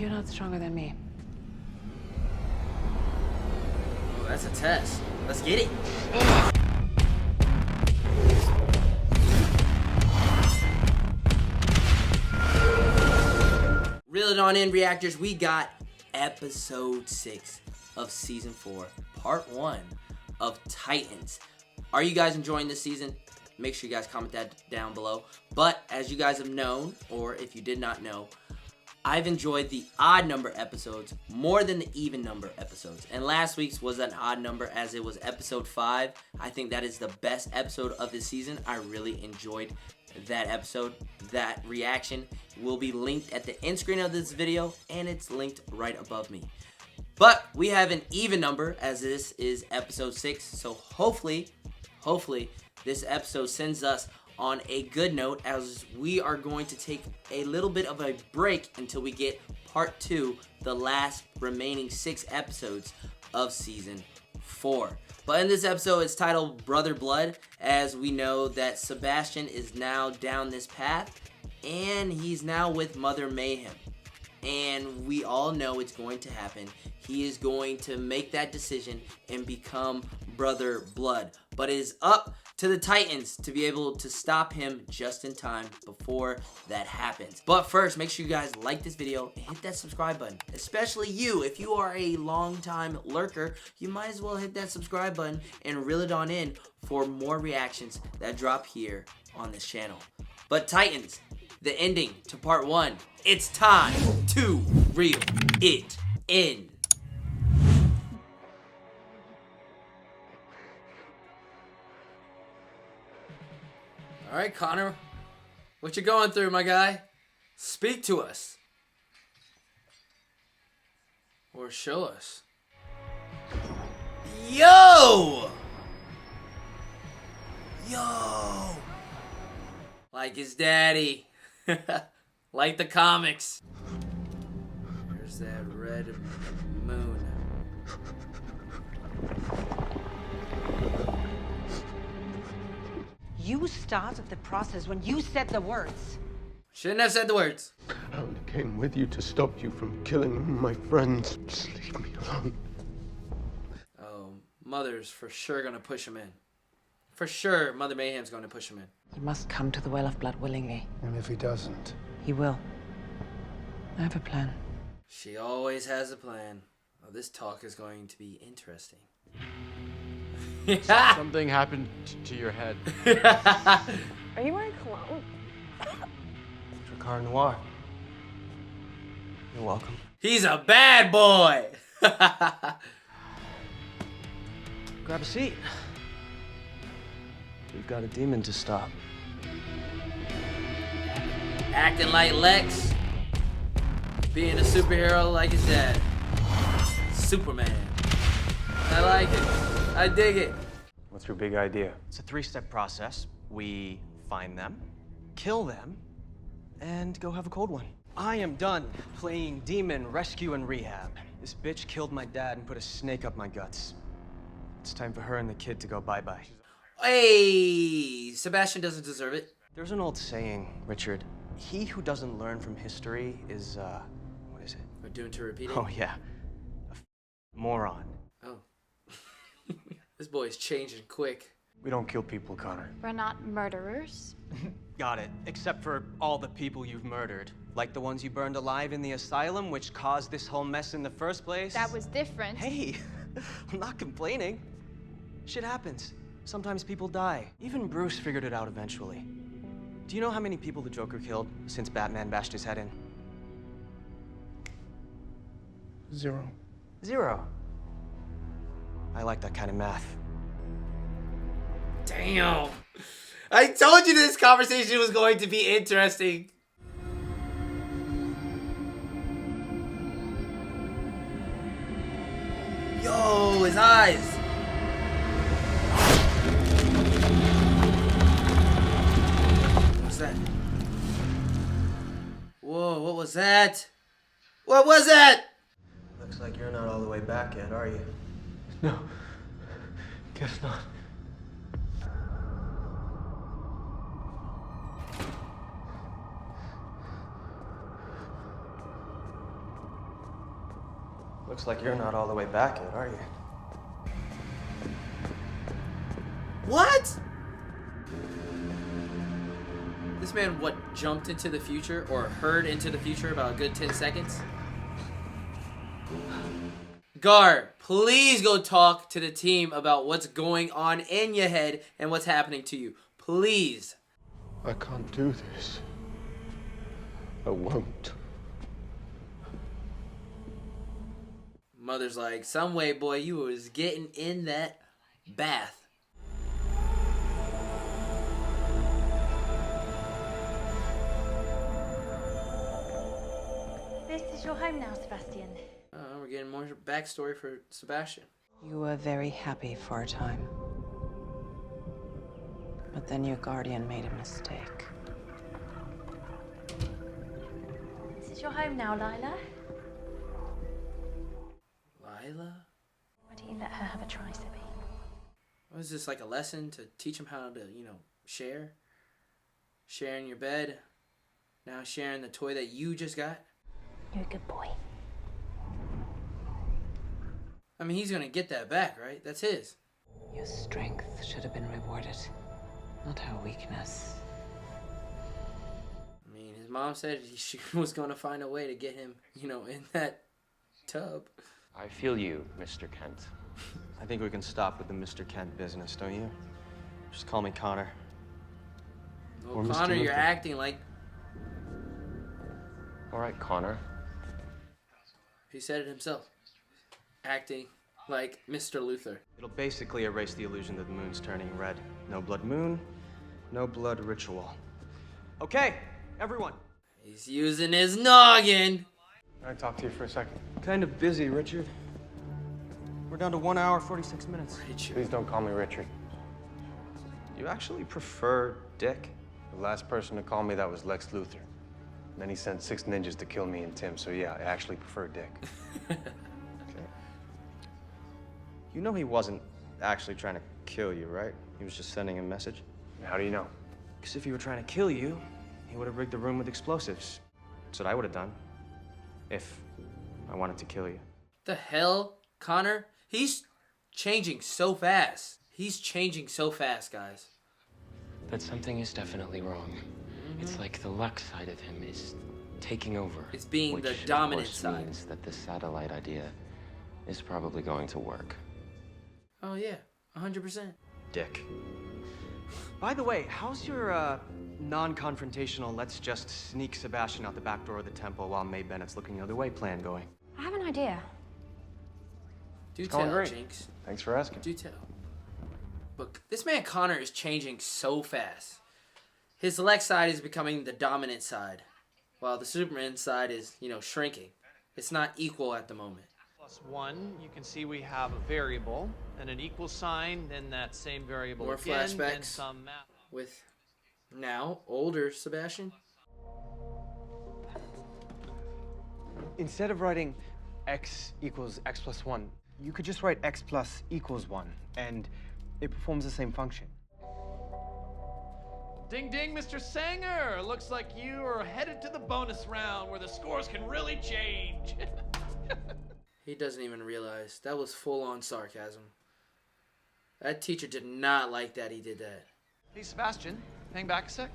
You're not stronger than me. Oh, that's a test. Let's get it. Reel it on in, reactors. We got episode 6 of season 4, part 1 of Titans. Are you guys enjoying this season? Make sure you guys comment that down below. But as you guys have known, or if you did not know, I've enjoyed the odd number episodes more than the even number episodes. And last week's was an odd number as it was episode 5. I think that is the best episode of this season. I really enjoyed that episode. That reaction will be linked at the end screen of this video, and it's linked right above me. But we have an even number as this is episode 6. So hopefully this episode sends us on a good note, as we are going to take a little bit of a break until we get part 2, the last remaining 6 episodes of season 4. But in this episode, it's titled Brother Blood, as we know that Sebastian is now down this path, and he's now with Mother Mayhem. And we all know it's going to happen. He is going to make that decision and become Brother Blood. But it is up to the Titans to be able to stop him just in time before that happens. But first, make sure you guys like this video and hit that subscribe button. Especially you, if you are a long-time lurker, you might as well hit that subscribe button and reel it on in for more reactions that drop here on this channel. But Titans, the ending to part 1, it's time to reel it in. All right, Connor, what you going through, my guy? Speak to us. Or show us. Yo! Yo! Like his daddy. Like the comics. There's that red moon. You started the process when you said the words. Shouldn't have said the words. I only came with you to stop you from killing my friends. Just leave me alone. Oh, Mother's for sure gonna push him in. For sure, Mother Mayhem's gonna push him in. He must come to the Well of Blood willingly. And if he doesn't? He will. I have a plan. She always has a plan. Oh, this talk is going to be interesting. Something happened to your head. Are you wearing cologne? Car Noir. You're welcome. He's a bad boy. Grab a seat. We've got a demon to stop. Acting like Lex. Being a superhero like his dad. Superman. I like it. I dig it. What's your big idea? It's a 3-step process. We find them, kill them, and go have a cold one. I am done playing demon, rescue, and rehab. This bitch killed my dad and put a snake up my guts. It's time for her and the kid to go bye-bye. Hey, Sebastian doesn't deserve it. There's an old saying, Richard. He who doesn't learn from history is, what is it? We're doomed to repeat it? Oh, yeah. Moron. Oh. This boy's changing quick. We don't kill people, Connor. We're not murderers. Got it. Except for all the people you've murdered. Like the ones you burned alive in the asylum, which caused this whole mess in the first place. That was different. Hey, I'm not complaining. Shit happens. Sometimes people die. Even Bruce figured it out eventually. Do you know how many people the Joker killed since Batman bashed his head in? 0. 0. I like that kind of math. Damn. I told you this conversation was going to be interesting. Yo, his eyes. What's that? Whoa, what was that? What was that? Looks like you're not all the way back yet, are you? No. Guess not. Looks like you're not all the way back yet, are you? What? This man, what, jumped into the future or heard into the future about a good 10 seconds? Gar, please go talk to the team about what's going on in your head and what's happening to you. Please. I can't do this. I won't. Mother's like, some way, boy, you was getting in that bath. This is your home now, Sebastian. We're getting more backstory for Sebastian. You were very happy for a time. But then your guardian made a mistake. This is your home now, Lila. Lila? Why don't you let her have a try, Sebby? Was this like a lesson to teach him how to, share? Sharing your bed. Now sharing the toy that you just got. You're a good boy. I mean, he's gonna get that back, right? That's his. Your strength should have been rewarded, not her weakness. I mean, his mom said she was gonna find a way to get him, in that tub. I feel you, Mr. Kent. I think we can stop with the Mr. Kent business, don't you? Just call me Connor. Well, Or Mr. Connor, you're Luther. acting like... All right, Connor. He said it himself. Acting like Mr. Luther. It'll basically erase the illusion that the moon's turning red. No blood moon, no blood ritual. Okay, everyone. He's using his noggin. Can I talk to you for a second? Kind of busy, Richard. We're down to 1 hour, 46 minutes. Please don't call me Richard. You actually prefer Dick? The last person to call me that was Lex Luthor. And then he sent 6 ninjas to kill me and Tim, so yeah, I actually prefer Dick. Okay. You know he wasn't actually trying to kill you, right? He was just sending a message. How do you know? Because if he were trying to kill you, he would have rigged the room with explosives. That's what I would have done. If I wanted to kill you. The hell, Connor? He's changing so fast. He's changing so fast, guys. But something is definitely wrong. It's like the luck side of him is taking over. It's being which, the of dominant course, side. means that the satellite idea is probably going to work. Oh, yeah. 100%. Dick. By the way, how's your, non-confrontational, let's just sneak Sebastian out the back door of the temple while May Bennett's looking the other way plan going? I have an idea. Do going tell, great. Jinx. Thanks for asking. Do tell. Look, this man Connor is changing so fast. His Lex side is becoming the dominant side, while the Superman side is, shrinking. It's not equal at the moment. +1, you can see we have a variable and an equal sign, then that same variable More again, then flashbacks. some math. With now older Sebastian. Instead of writing x equals x plus 1, you could just write x plus equals 1, and it performs the same function. Ding ding, Mr. Sanger! Looks like you are headed to the bonus round where the scores can really change. He doesn't even realize that was full-on sarcasm. That teacher did not like that he did that. Hey, Sebastian, hang back a sec.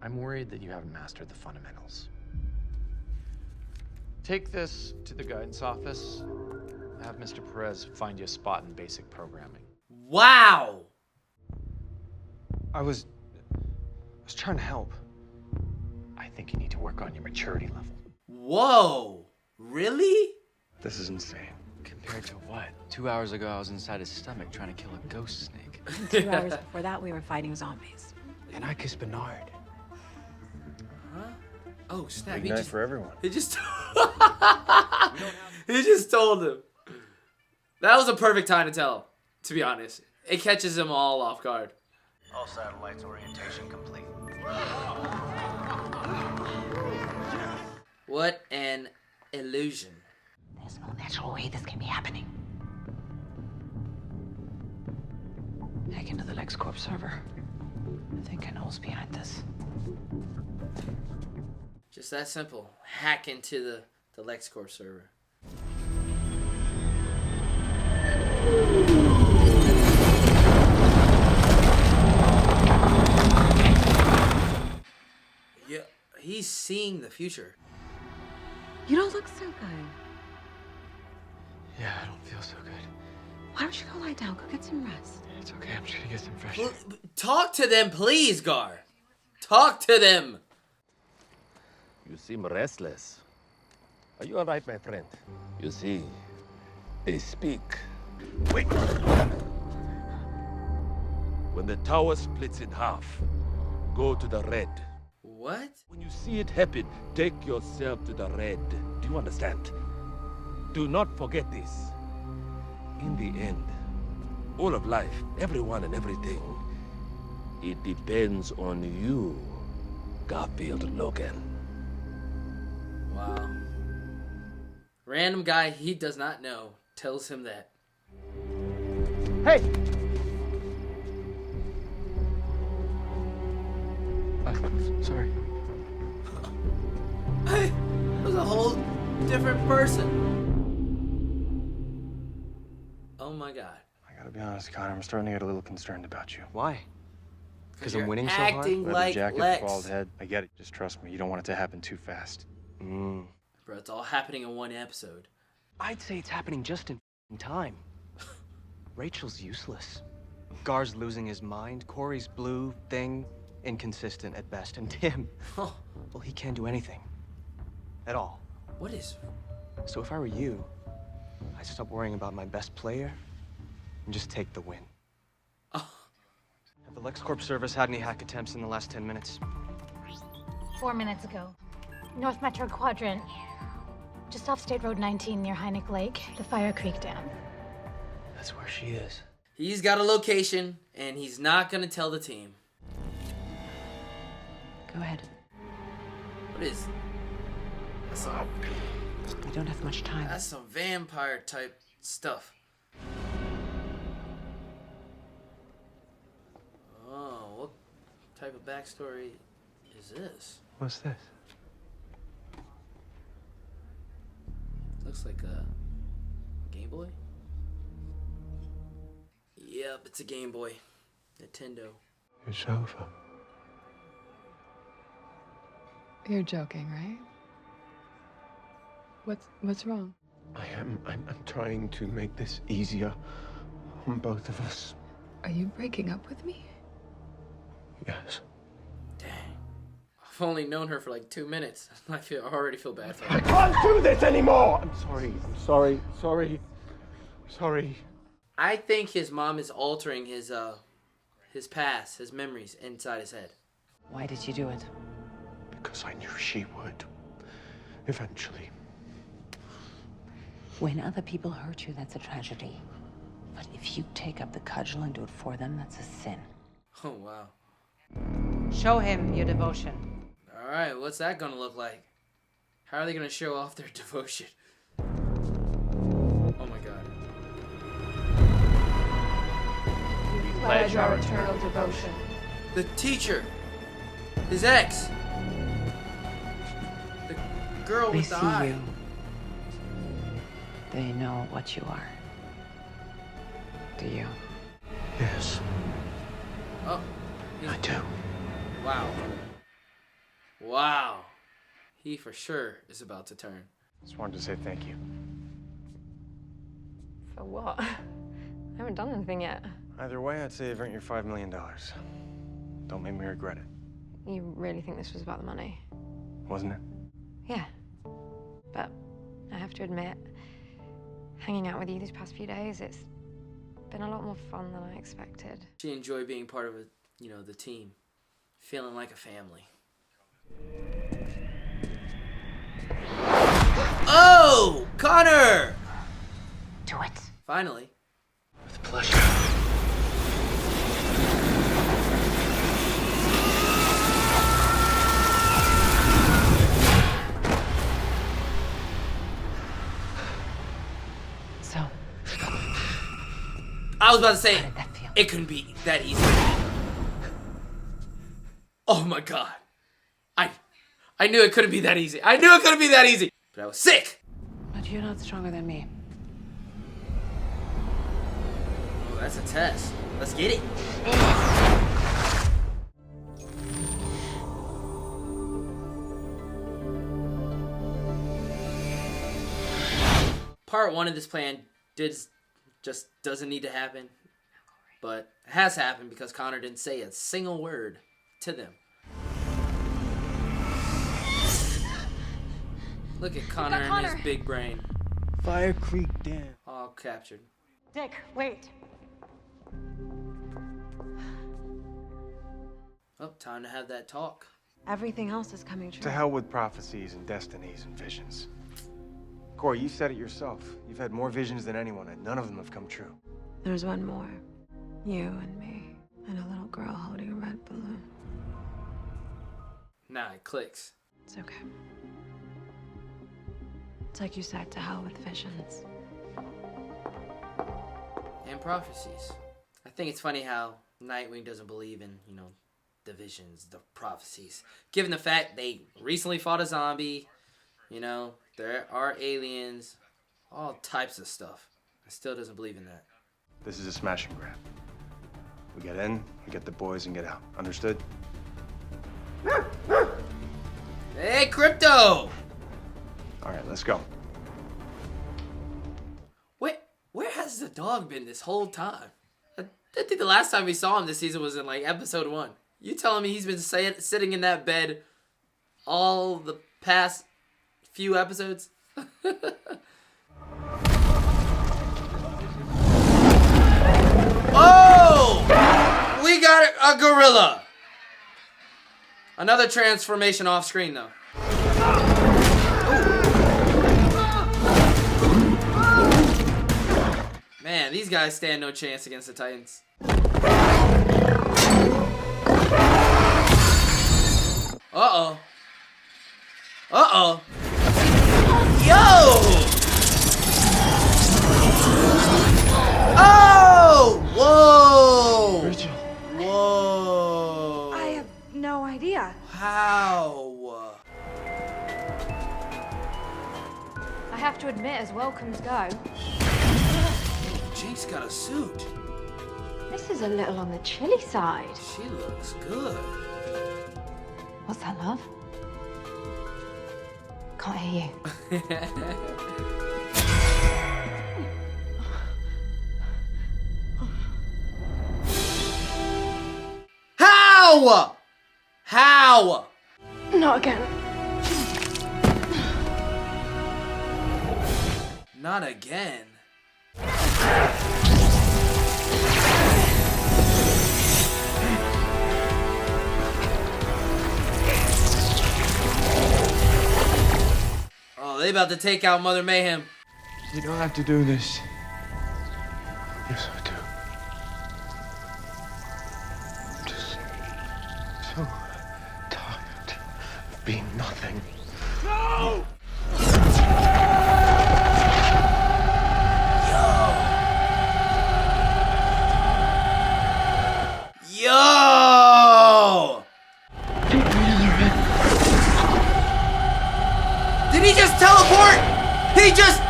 I'm worried that you haven't mastered the fundamentals. Take this to the guidance office. Have Mr. Perez find you a spot in basic programming. Wow! I was trying to help. I think you need to work on your maturity level. Whoa! Really? This is insane. Compared to what? 2 hours ago, I was inside his stomach trying to kill a ghost snake. 2 hours before that, we were fighting zombies. And I kissed Bernard. Huh? Oh, snap. Big night for everyone. He just he just told him. That was a perfect time to tell him, to be honest. It catches them all off guard. All satellites orientation complete. What an illusion. There's no natural way this can be happening. Hack into the LexCorp server. I think I know who's behind this. Just that simple. Hack into the the LexCorp server. Yeah, he's seeing the future. You don't look so good. Yeah, I don't feel so good. Why don't you go lie down? Go get some rest. It's okay, I'm just gonna get some fresh air. Talk to them, please, Gar. Talk to them. You seem restless. Are you all right, my friend? You see, they speak. Wait! When the tower splits in half, go to the red. What? When you see it happen, take yourself to the red. Do you understand? Do not forget this. In the end, all of life, everyone and everything, it depends on you, Garfield Logan. Wow. Random guy he does not know tells him that. Hey! Sorry. It was a whole different person. Oh my god. I gotta be honest, Connor, I'm starting to get a little concerned about you. Why? Because I'm you're winning so hard? acting Leather like jacket, Lex. bald head. I get it. Just trust me. You don't want it to happen too fast. Bro, it's all happening in one episode. I'd say it's happening just in time. Rachel's useless. Gar's losing his mind. Corey's blue, thing, inconsistent at best. And Tim, well, he can't do anything. At all. What is... So if I were you, I'd stop worrying about my best player and just take the win. Oh. Have the LexCorp service had any hack attempts in the last 10 minutes? 4 minutes ago. North Metro Quadrant. Just off State Road 19 near Hynek Lake, the Fire Creek Dam. That's where she is. He's got a location, and he's not gonna tell the team. Go ahead. What is... That's some, We don't have much time. that's some vampire type stuff. Oh, what type of backstory is this? What's this? Looks like a Game Boy. Yep, it's a Game Boy. Nintendo. Your sofa. You're joking, right? What's wrong? I'm trying to make this easier on both of us. Are you breaking up with me? Yes. Dang. I've only known her for like 2 minutes. I already feel bad for I her. can't do this anymore! I'm sorry. I think his mom is altering his past, his memories inside his head. Why did you do it? Because I knew she would. Eventually. When other people hurt you, that's a tragedy. But if you take up the cudgel and do it for them, that's a sin. Oh, wow. Show him your devotion. All right, what's that gonna look like? How are they gonna show off their devotion? Oh my god. We pledge our eternal devotion. The teacher! His ex! The girl They with the see eye. you. They know what you are. Do you? Yes. Oh. I do. Wow. Wow. He for sure is about to turn. Just wanted to say thank you. For what? I haven't done anything yet. Either way, I'd say you've earned your $5 million. Don't make me regret it. You really think this was about the money? Wasn't it? Yeah. But I have to admit, hanging out with you these past few days, it's been a lot more fun than I expected. She enjoyed being part of the team. Feeling like a family. Oh! Connor! Do it. Finally. With pleasure. So, I was about to say, how did that feel? it couldn't be that easy. Oh my god. I knew it couldn't be that easy. I knew it couldn't be that easy. But I was sick! But you're not stronger than me. Oh, that's a test. Let's get it. Part 1 of this plan just doesn't need to happen. But it has happened because Connor didn't say a single word to them. Look at Connor and his big brain. Fire Creek Dam. All captured. Dick, wait. Oh, time to have that talk. Everything else is coming true. To hell with prophecies and destinies and visions. Corey, you said it yourself. You've had more visions than anyone, and none of them have come true. There's one more. You and me. And a little girl holding a red balloon. Nah, it clicks. It's okay. It's like you said, to hell with visions. And prophecies. I think it's funny how Nightwing doesn't believe in, the visions, the prophecies. Given the fact they recently fought a zombie, there are aliens, all types of stuff. I still doesn't believe in that. This is a smash and grab. We get in, we get the boys, and get out. Understood? Hey, Crypto! All right, let's go. Where has the dog been this whole time? I think the last time we saw him this season was in, episode 1. You telling me he's been sitting in that bed all the past few episodes? Oh! We got a gorilla! Another transformation off screen, though. Man, these guys stand no chance against the Titans. Uh-oh. Uh-oh. Yo! Oh! Whoa! Rachel. Whoa! I have no idea. How? I have to admit, as welcomes go, Jake's got a suit. this is a little on the chilly side. She looks good. What's that, love? Can't hear you. How? How? Not again. Not again. Oh, they about to take out Mother Mayhem. You don't have to do this. Yes, I do. I'm just so tired of being nothing. No! Yo! Did he just teleport? He just...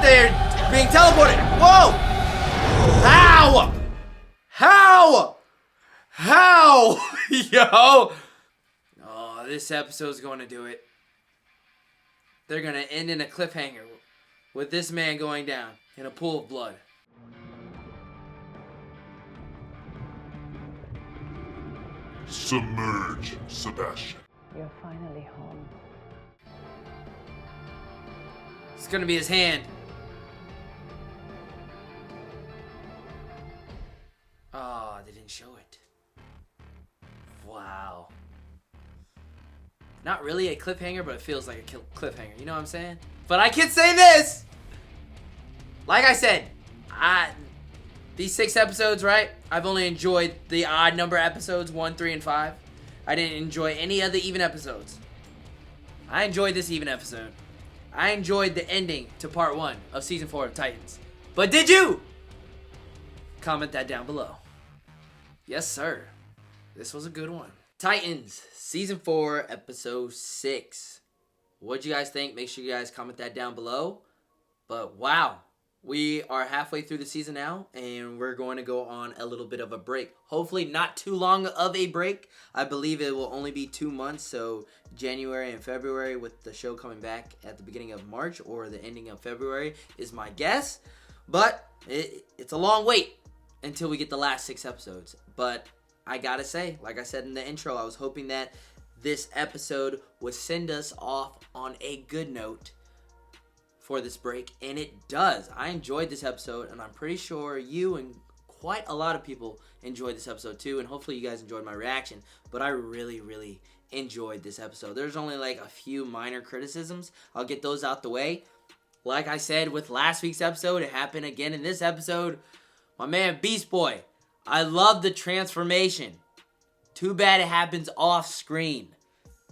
They're being teleported. Whoa! How? How? How? Yo! Oh, this episode's going to do it. They're going to end in a cliffhanger with this man going down in a pool of blood. Submerge, Sebastian. You're finally home. It's gonna be his hand. Oh, they didn't show it. Wow. Not really a cliffhanger, but it feels like a cliffhanger. You know what I'm saying? But I can say this! Like I said, these 6 episodes, right? I've only enjoyed the odd number episodes, 1, 3, and 5. I didn't enjoy any of the even episodes. I enjoyed this even episode. I enjoyed the ending to part 1 of season 4 of Titans. But did you? Comment that down below. Yes, sir. This was a good one. Titans, Season 4, Episode 6. What'd you guys think? Make sure you guys comment that down below. But wow, we are halfway through the season now, and we're going to go on a little bit of a break. Hopefully not too long of a break. I believe it will only be 2 months, so January and February, with the show coming back at the beginning of March or the ending of February is my guess. But it's a long wait until we get the last 6 episodes. But I gotta say, like I said in the intro, I was hoping that this episode would send us off on a good note for this break, and it does. I enjoyed this episode, and I'm pretty sure you and quite a lot of people enjoyed this episode too, and hopefully you guys enjoyed my reaction. But I really, really enjoyed this episode. There's only like a few minor criticisms. I'll get those out the way. Like I said with last week's episode, it happened again in this episode. My man Beast Boy, I love the transformation. Too bad it happens off screen.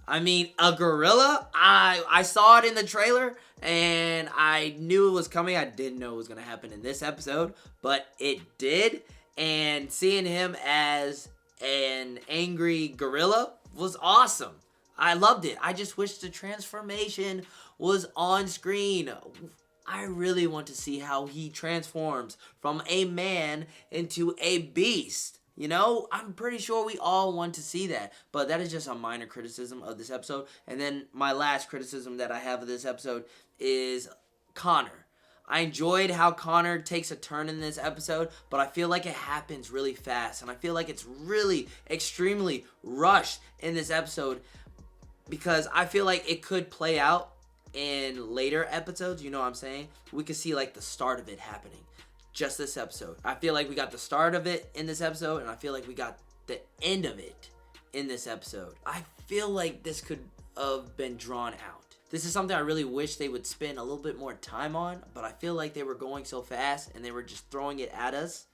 I mean, a gorilla? I saw it in the trailer, and I knew it was coming. I didn't know it was going to happen in this episode, but it did. And seeing him as an angry gorilla was awesome. I loved it. I just wish the transformation was on screen. I really want to see how he transforms from a man into a beast. You know, I'm pretty sure we all want to see that. But that is just a minor criticism of this episode. And then my last criticism that I have of this episode is Connor. I enjoyed how Connor takes a turn in this episode, but I feel like it happens really fast. And I feel like it's really extremely rushed in this episode, because I feel like it could play out in later episodes. You know what I'm saying? We could see like the start of it happening. Just this episode. I feel like we got the start of it in this episode, and I feel like we got the end of it in this episode. I feel like this could have been drawn out. This is something I really wish they would spend a little bit more time on, but I feel like they were going so fast and they were just throwing it at us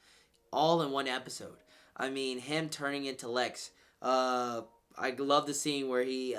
all in one episode. I mean, him turning into Lex. I love the scene where he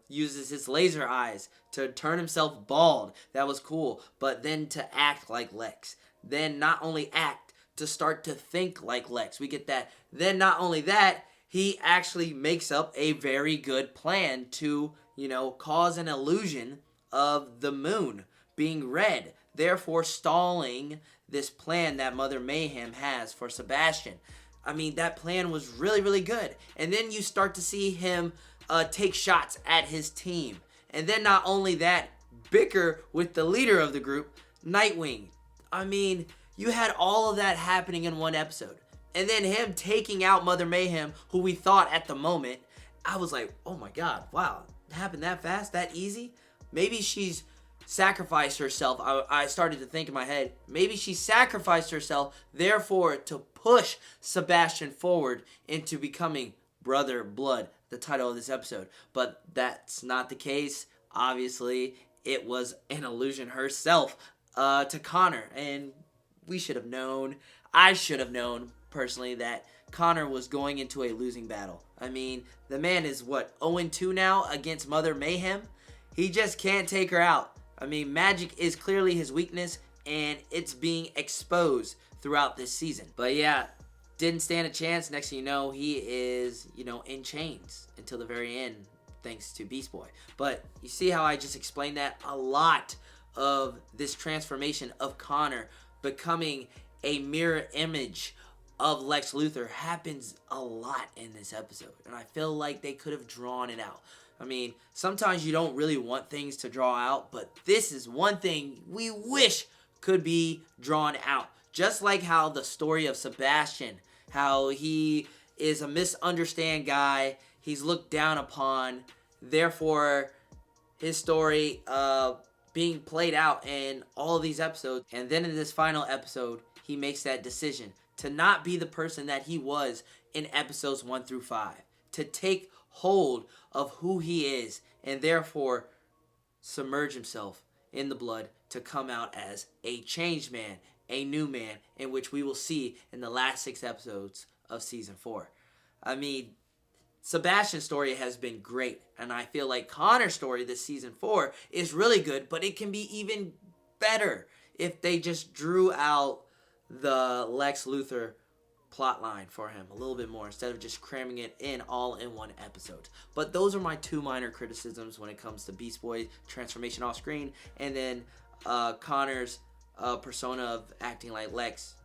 uses his laser eyes to turn himself bald. That was cool. But then to act like Lex. Then not only act, to start to think like Lex. We get that. Then not only that, he actually makes up a very good plan to, you know, cause an illusion of the moon being red, therefore stalling this plan that Mother Mayhem has for Sebastian. I mean, that plan was really, really good. And then you start to see him take shots at his team. And then not only that, bicker with the leader of the group, Nightwing. I mean, you had all of that happening in one episode. And then him taking out Mother Mayhem, who we thought at the moment, I was like, oh my god, wow, it happened that fast, that easy? Maybe she's sacrificed herself. I started to think in my head, maybe she sacrificed herself, therefore to push Sebastian forward into becoming Brother Blood, the title of this episode. But that's not the case. Obviously, it was an illusion herself to Connor, and we should have known, I should have known personally, that Connor was going into a losing battle. I mean, the man is what, 0-2 now against Mother Mayhem? He just can't take her out. I mean, magic is clearly his weakness, and it's being exposed throughout this season. But yeah, didn't stand a chance. Next thing you know, he is, you know, in chains until the very end, thanks to Beast Boy. But you see how I just explained that? A lot of this transformation of Connor becoming a mirror image of Lex Luthor happens a lot in this episode, and I feel like they could have drawn it out. I mean, sometimes you don't really want things to draw out, but this is one thing we wish could be drawn out. Just like how the story of Sebastian, how he is a misunderstood guy, he's looked down upon, therefore his story being played out in all of these episodes. And then in this final episode, he makes that decision to not be the person that he was in episodes 1 through 5. To take hold of who he is and therefore submerge himself in the blood to come out as a changed man, a new man, in which we will see in the last 6 episodes of Season 4. I mean, Sebastian's story has been great, and I feel like Connor's story this Season 4 is really good, but it can be even better if they just drew out the Lex Luthor plot line for him a little bit more instead of just cramming it in all in one episode. But those are my 2 minor criticisms when it comes to Beast Boy transformation off screen, and then Connor's persona of acting like Lex,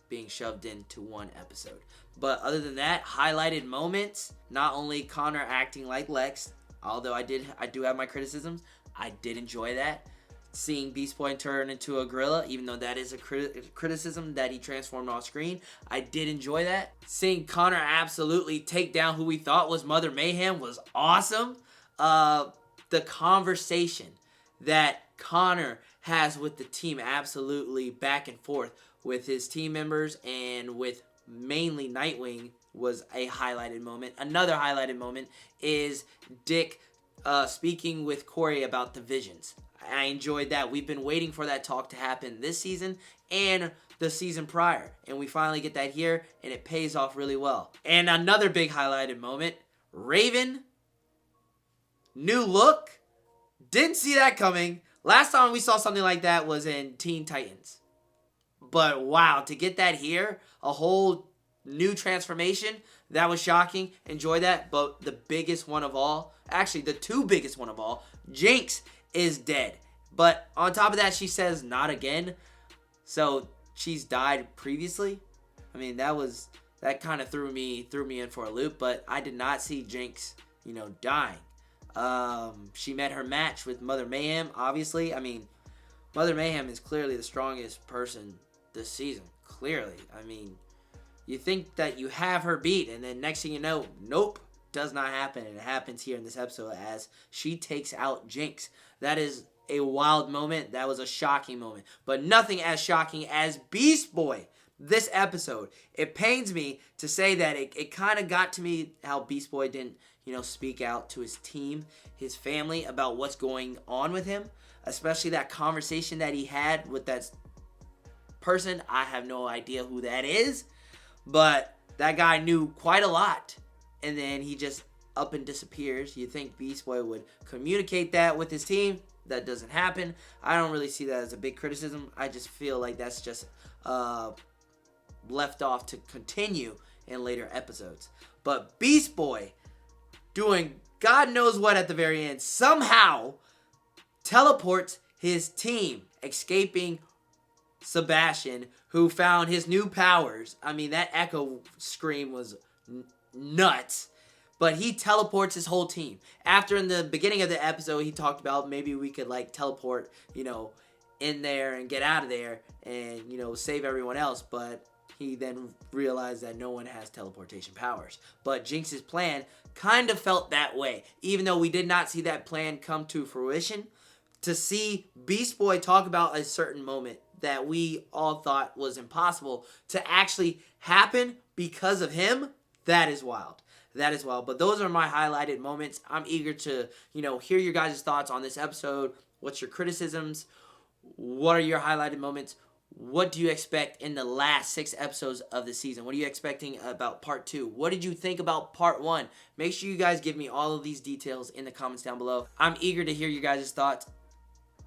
being shoved into one episode. But other than that, highlighted moments, not only Connor acting like Lex, although I do have my criticisms, I did enjoy that. Seeing Beast Boy turn into a gorilla, even though that is a criticism that he transformed off screen, I did enjoy that. Seeing Connor absolutely take down who we thought was Mother Mayhem was awesome. The conversation that Connor has with the team, absolutely back and forth with his team members and with mainly Nightwing, was a highlighted moment. Another highlighted moment is Dick speaking with Corey about the visions. I enjoyed that. We've been waiting for that talk to happen this season and the season prior, and we finally get that here, and it pays off really well. And another big highlighted moment, Raven, new look, didn't see that coming. Last time we saw something like that was in Teen Titans. But wow, to get that here, a whole new transformation, that was shocking. Enjoy that. But the biggest one of all, actually the 2 biggest one of all, Jinx is dead. But on top of that, she says not again. So she's died previously. I mean, that kind of threw me in for a loop. But I did not see Jinx, dying. She met her match with Mother Mayhem, obviously. I mean, Mother Mayhem is clearly the strongest person this season. Clearly. I mean, you think that you have her beat, and then next thing you know, nope, does not happen. And it happens here in this episode as she takes out Jinx. That is a wild moment. That was a shocking moment. But nothing as shocking as Beast Boy this episode. It pains me to say that it kind of got to me how Beast Boy didn't, speak out to his team, his family, about what's going on with him. Especially that conversation that he had with that person. I have no idea who that is. But that guy knew quite a lot. And then he just up and disappears. You think Beast Boy would communicate that with his team. That doesn't happen. I don't really see that as a big criticism. I just feel like that's just left off to continue in later episodes. But Beast Boy doing God knows what at the very end somehow teleports his team, escaping Sebastian, who found his new powers. I mean, that echo scream was nuts. But he teleports his whole team. After in the beginning of the episode, he talked about maybe we could teleport, in there and get out of there and, save everyone else. But he then realized that no one has teleportation powers. But Jinx's plan kind of felt that way. Even though we did not see that plan come to fruition, to see Beast Boy talk about a certain moment that we all thought was impossible to actually happen because of him, that is wild. That is wild. But those are my highlighted moments. I'm eager to, hear your guys' thoughts on this episode. What's your criticisms? What are your highlighted moments? What do you expect in the last 6 episodes of the season? What are you expecting about part 2? What did you think about part 1? Make sure you guys give me all of these details in the comments down below. I'm eager to hear your guys' thoughts,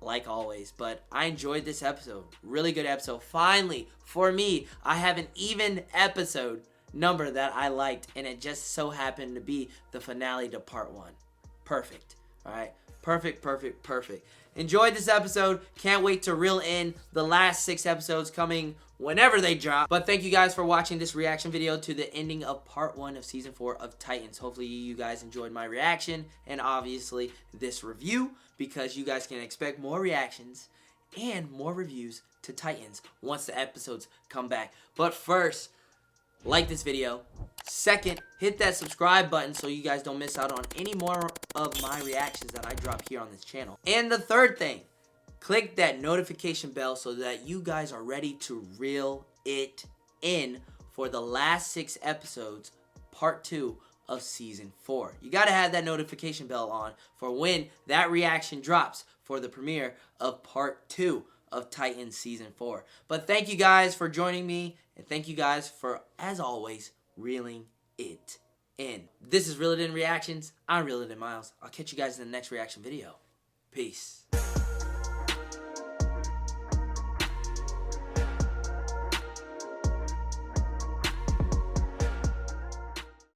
like always. But I enjoyed this episode. Really good episode. Finally, for me, I have an even episode number that I liked, and it just so happened to be the finale to part 1. Perfect. All right. Perfect. Enjoyed this episode. Can't wait to reel in the last 6 episodes coming whenever they drop. But thank you guys for watching this reaction video to the ending of part 1 of season 4 of Titans. Hopefully you guys enjoyed my reaction and obviously this review, because you guys can expect more reactions and more reviews to Titans once the episodes come back. But first, like this video. Second, hit that subscribe button so you guys don't miss out on any more of my reactions that I drop here on this channel. And the third thing, click that notification bell so that you guys are ready to reel it in for the last 6 episodes, part 2 of season 4. You gotta have that notification bell on for when that reaction drops for the premiere of part 2 of Titans season 4. But thank you guys for joining me, and thank you guys for, as always, reeling it in. This is Reel It In Reactions. I'm Reel It In Miles. I'll catch you guys in the next reaction video. Peace.